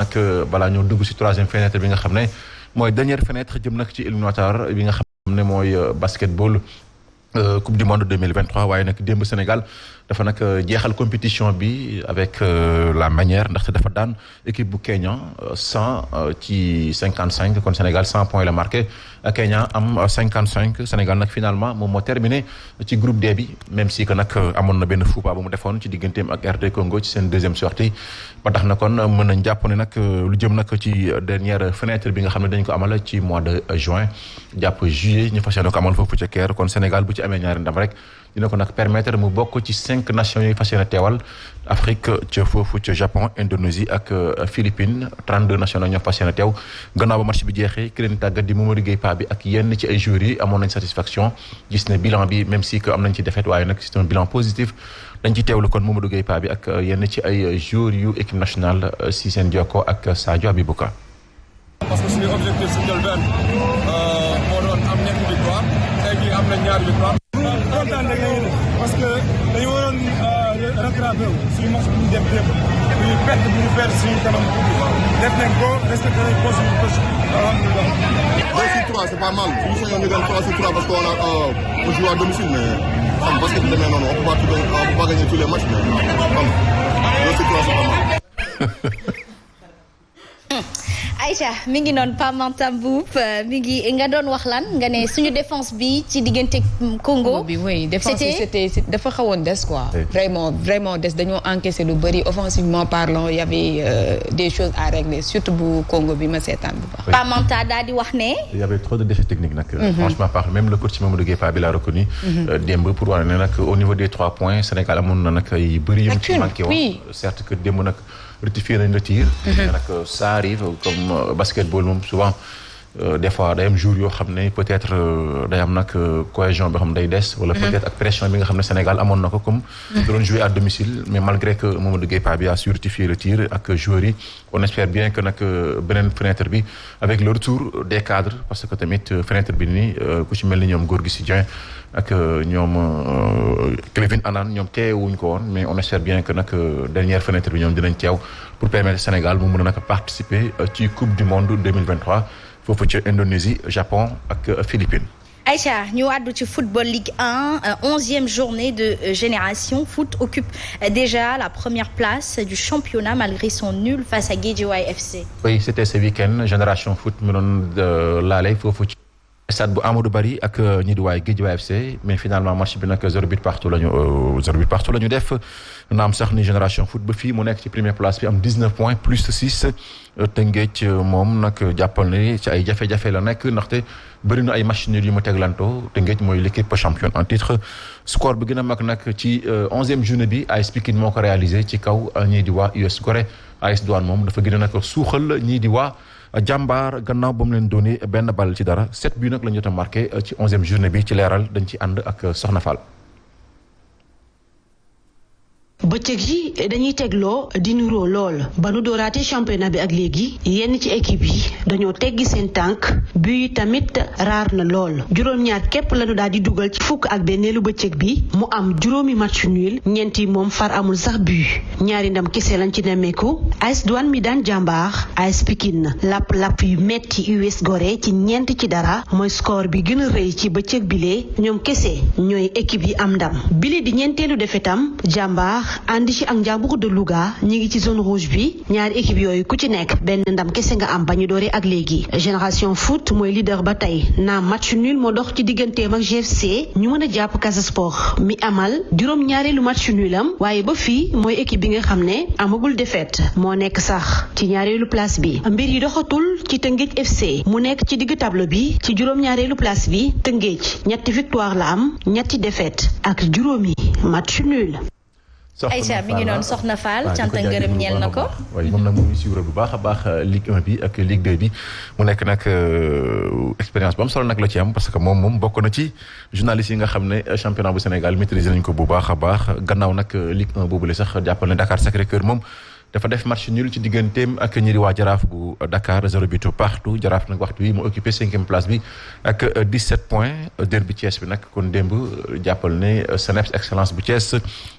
nag balaa ñoo dugg ci troisième fenêtre bi nga xam ne mooy dernière fenêtre jëm nag ci éliminatoire bi nga xam ne mooy basketball coupe du monde 2023 waaye nag démb Sénégal dafa nag jeexal compétition bi avec la manière ndaxte dafa daan équipe bu Kenya 100 ci 55 kon Sénégal 100 points la marqué Kenya am 55 Sénégal nag finalement moom moo terminé ci groupe D bi même si que nag amoon na benn faux pas bu mu defoon ci digganteem ak RD Congo ci seen deuxième sortie ba tax na kon mën nañ jàpp ne nag lu jëm nag ci dernière fenêtre bi nga xam ne dañ ko amal ci mois de juin jàpp juillet ñu fas yéene ko amal foofu ca Caire kon Sénégal bu ci amee ñaari ndam rek dina ko nag permettre mu bokk ci 5 nations yi fas yéene teewal Afrique ca foofu ca Japon Indonésie ak Philippines 32 nations ñoo fas yéene teew gannaaw ba match bi jeexee ki leen tàggat di Mamadou Gueye Pa bi ak yenn ci ay joueurs yi amoon nañ satisfaction gis ne bilan bi même si que am nañ ci défaite waaye nag c'est un bilan positif dañ ci teewlu kon Mamadou Gueye Pa bi ak yenn ci ay joueurs yu équipe nationale si seen jokkoo ak Sadio Abibouka. parce que suñu objectif si njëlbeen moo doon am ñetti victoire tey jii am na ñaari victoire. kontaan rek la ñuy def parce que dañu waroon rattrapé wu suñu match bu ñu dem démb bu ñu perte suñu kanam def nañ ko respecté nañ ko suñu coach alhamdulilah. 2-3 c'est pas mal suñu sañoon ñu gën 3-3 parce qu'on a on joue à domicile mais xam parce que demee noonu on peut pas gagner tous les matchs mais xam 2-3 c'est pas mal. Aïcha mi ngi noonu Pape Matam Mboup mi ngi nga doon wax lan nga ne suñu défense bi ci diggante Congo bi oui défense bi c'était dafa xawoon des quoi vraiment des dañoo encaissé lu bëri offensivement parlant il y avait des choses à régler surtout bu Congo bi ma seetaan bu baax. Pape Matam daal di wax ne il y avait trop de déchets techniques nag franchement par même le coach Mamadou Gueye Pa bi l'a reconnu démb pour wane ne nag au niveau des 3 points Sénégal amoon na nag ay bëri yu ci manqué woon certes que démb nag rectifier nañ le tir mais nag ça arrive comme basketball moom souvent des fois day am jour yoo xam ne peut-être day am nag cohésion bi xam ne day des wala peut-être ak pression bi nga xam ne Sénégal amoon na ko comme da doon jouer à domicile mais malgré que Mamadou Gueye Pa bi a su rectifier le tir ak joueurs yi on espère bien que nag beneen fenêtre bi avec le retour des cadres parce que tamit fenêtre bi nii ku ci mel ni ñoom Gorgui Sy Dieng ak ñoom Kevin Annan ñoom teewuñ ko woon mais on espère bien que nag dernière fenêtre bi ñoom dinañ teew pour permettre Sénégal mu mën a nag participer ci coupe du monde 2023 foofu ci Indonésie Japon ak Philippines. Aïcha ñu àddu ci football Ligue 1 11e journée de Génération Foot occupe déjà la première place du championnat malgré son nul face à Guédiawaye FC. Oui c'était ce week-end Génération Foot mu doon laale foofu ci stade bu Amadou Barry ak ñi di waay Guédiawaye FC mais finalement match bi nag 0 but partout la ñu def naam sax ni Génération Foot ba fii mu nekk ci première place bi am 19 points plus 6 Tëngéej moom nag jàppal ne ci ay jafe-jafe la nekk ndaxte bëri na ay match nul yu mu teglantoo Tëngéej mooy l'équipe championne en titre score bi gën a mag nag ci 11e journée bi AS Pikine moo ko réalisé ci kaw ñii di waa US Gorée AS Douane moom dafa gën a nag suuxal ñii di waa jàmbaar gannaaw ba mu leen doonee benn bal ci dara 7 bi nag la ñu jot a marqué ci 11e journée bi ci leeral dañ ci ànd ak Soxna Fall. bëccëg yi dañuy tegloo di nuroo lool ba nu dooraate championnat bi ak léegi yenn ci équipe yi dañoo teggi seen tànk but yi tamit raar na lool juróom-ñaar képp lañu daal di dugal ci fukk ak benneelu bëccëg bi mu am juróomi match nul ñeenti moom far amul sax but ñaari ndam kese lañ ci nemmeeku AS Douane mi daan jàmbaar AS Pikine lapp yu metti US Gorée ci ñeent ci dara mooy score bi gën a rëy ci bëccëg bile ñoom kese ñooy équipe yi am ndam bile di ñeenteelu defetam jàmbaar àndi ci ak Ndiambour de Louga ñi ngi ci zone rouge bi ñaari équipe yooyu ku ci nekk benn ndam kese nga am ba ñu dooree ak léegi Génération Foot mooy leader ba tey naa match nul moo dox ci digganteem ak GFC ñu mën a jàpp Casa Sport mi amal juróom-ñaareelu match nul am waaye ba fii mooy équipe bi nga xam ne amagul défaite moo nekk sax ci ñaareelu place bi mbir yi doxatul ci Tëngéej FC mu nekk ci digg tableau bi ci juróom-ñaareelu place bi Tëngéej ñetti victoire la am ñetti défaite ak juróomi match nul. Aïcha mi ngi noonu Soxna Fall cant ak ngërëm ñeel na ko. waaye moom nag mu ngi suivre bu baax a baax Ligue 1 bi ak Ligue 2 bi mu nekk nag expérience bu am solo nag la ci am parce que moom bokk na ci journalistes yi nga xam ne championnat bu Sénégal maîtriser nañ ko bu baax a baax gannaaw nag Ligue 1 boobule sax jàppal ne Dakar Sacré-Cœur moom. dafa def match nul ci digganteem ak ñi di waa Jaraaf bu Dakar 0 but partout Jaraaf nag waxtu wi mu occupé 5e place bi ak 17 points derby Thiès bi nag kon démb jàppal ne Seneps Excellence bu Thiès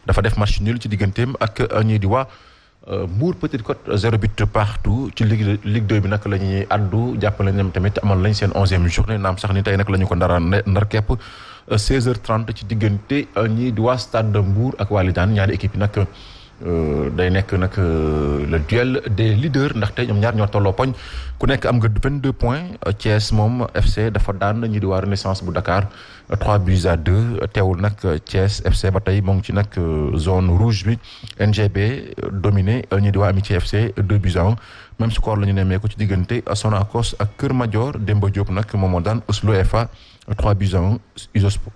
dafa def match nul ci digganteem ak ñi di waa Mbour Petite Côte 0 but partout ci Ligue 2 bi nag la ñuy addu jàppale ñoom tamit amal nañ seen 11e journée naam sax ni tey nag la ñu ko ndar képp 16h30 ci diggante ñii di waa Stade de Mbour ak Walidane ñaari équipe yi nag day nekk nag le duel des leaders ndaxte ñoom ñaar ñoo tolloo poñ ku nekk am nga 22 points Thiès moom FC dafa daan ñi di waa Renaissance bu Dakar 3-2 teewul nag Thiès FC ba tey moo ngi ci nag zone rouge bi NGB dominé ñi di waa Amitié FC 2-1 même score la ñu nemmee ko ci diggante Sonacos ak Kër Madior Demba Diop nag moom moo daan Oslo FA 3-1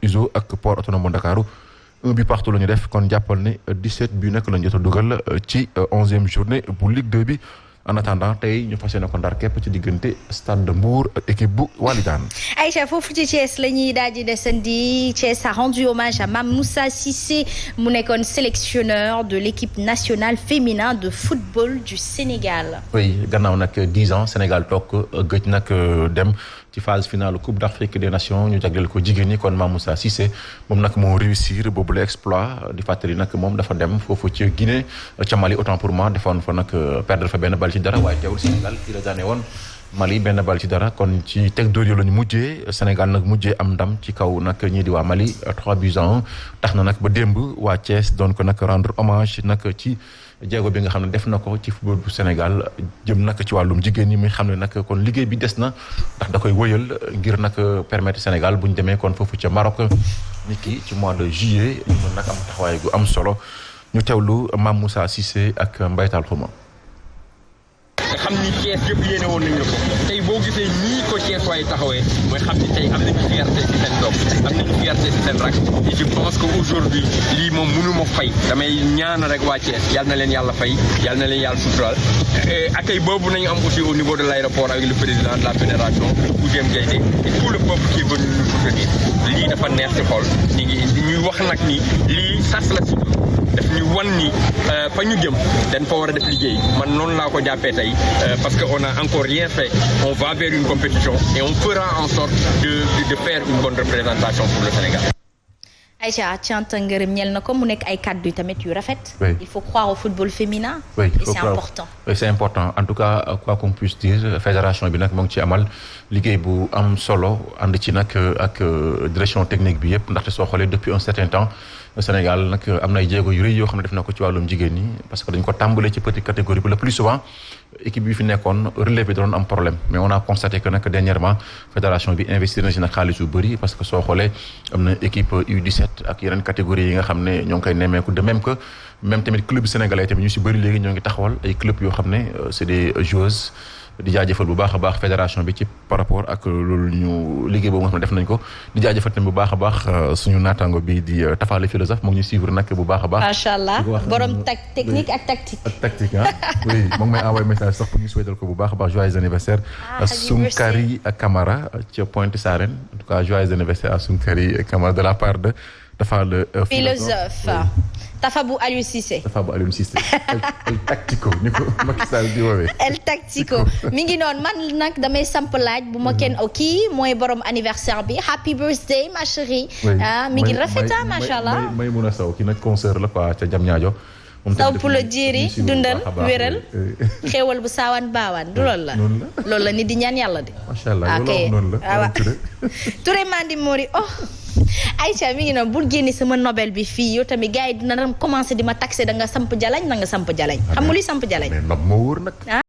Iso ak Port Autonome Dakar 1 but partout la ñu def kon jàppal ne 17 but nag la ñu jot a dugal ci 11e journée bu Ligue 2 bi en attendant tey ñu fas yéene ko ndar képp ci diggante Stade de Mbour équipe bu Walidane. Aïcha foofu ci Thiès la ñuy daal di desandi Thiès a rendu hommage à Mame Moussa Cissé mu nekkoon sélectionneur de l'équipe nationale féminin de football du Sénégal. oui gannaaw nag 10 ans Sénégal toog gëj nag dem ci phase finale Coupe d'Afrique des Nations ñu jagleel ko jigéen ñi kon Mame Moussa Cissé moom nag moo réussir boobu la exploit di fàttali nag moom dafa dem foofu ci Guinée ca Mali autant pour moi defoon fa nag perdre fa benn bal ci dara waaye teewul Sénégal fii la daane woon Mali benn bal ci dara kon ci teg dóor yi la ñu mujjee Sénégal nag mujjee am ndam ci kaw nag ñii di waa Mali 3-1 tax na nag ba démb waa Thiès doon ko nag rendre hommage nag ci jéego bi nga xam ne def na ko ci football bu Sénégal jëm nag ci wàllum jigéen ñi muy xam ne nag kon liggéey bi des na ndax da koy wëyal ngir nag permettre Sénégal bu ñu demee kon foofu ca Maroc nit ki ci mois de juillet ñu mën nag am taxawaay gu am solo ñu teewlu Mame Moussa Cissé ak Mbaytal Xuma. xam ni Thiès yëpp yéene woon nañu la ko tey boo gisee nii ko Thiès waaye taxawee mooy xam ni tey am nañu fierté ci seen doom am nañu fierté ci seen rak et je pense que aujourd'hui lii moom mënu ma fay damay ñaan rek waa Thiès yal na leen yàlla fay yal na leen yàlla suturaal accueil boobu nañu am aussi au niveau de l'aéroport avec le président de la fédération Ousmane Diaité et tout le peuple qui est venu nous soutenir lii dafa neex ci xol ñuy wax nag ni lii sas la si daf ñu wan ni fa ñu jëm dañ fa war a def liggéey man noonu laa ko jàppee tey parce que on a encore rien fait on va vers une compétition et on fera en sorte de faire une bonne représentation pour le Sénégal. Aïcha cant ngërëm ñel na ko mu nekk ay kàddu tamit yu rafet. il faut croire au football féminin. oui et c'est important. oui c'est important en tout cas quoi qu'on puisse dire fédération bi nag moo ngi ci amal liggéey bu am solo ànd ci nag ak direction technique bi yëpp ndaxte soo xoolee depuis un certain temps Sénégal nag am na ay jéego yu rëy yoo xam ne def na ko ci wàllum jigéen ñi parce que dañ ko tàmbalee ci petite catégorie bi le plus souvent équipe bi fi nekkoon relève bi doon am problème mais on a constaté que nag dernièrement fédération bi investir na ci nag xaalis yu bëri parce que soo xoolee am na équipe U17 ak yeneen catégorie yi nga xam ne ñoo ngi koy nemmeeku de même que même tamit club sénégalais tamit ñu si bëri léegi ñoo ngi taxawal ay club yoo xam ne c'est des joueuses di jaajëfal bu baax a baax fédération bi ci par rapport ak loolu ñu liggéey boobu nga xam ne def nañ ko di jaajëfal tamit bu baax a baax suñu naataango bi di Tafa le philosophe moo ngi ñu suivre nag bu baax a baax. macha allah borom technique ak tactique. ak tactique ah oui moo ngi may envoyé message sax pour ñu souhaiter ko bu baax a baax joyeux anniversaire. Soukari Camara ca Pointe Sarène en tout cas joyeux anniversaire à Soukari Camara de la part de Tafa le philosophe. Tafa bu Aliou Cissé. Tafa bu Aliou Cissé. El tactico ni ko Macky Sall di woowee. El tactico mi ngi noonu man nag damay samp laaj bu ma kenn kii mooy borom anniversaire bi happy birthday ma chérie. mi ngi rafet macha allah. may mun a saw ki nag concert la quoi ca Diamniadio. taw pour le jéeri dundal wéral xéewal bu saawaan baawaan du loolu la. loolu la nit di ñaan yàlla de. macha allah loolu noonu la. Touré Mandi Mori Aïcha mi ngi noonu bul génne sama Nobel bi fii yow tamit gars yi dina commencé di ma taxé da nga samp jalañ xam nga luy samp jalañ. mais nob moo wóor nag.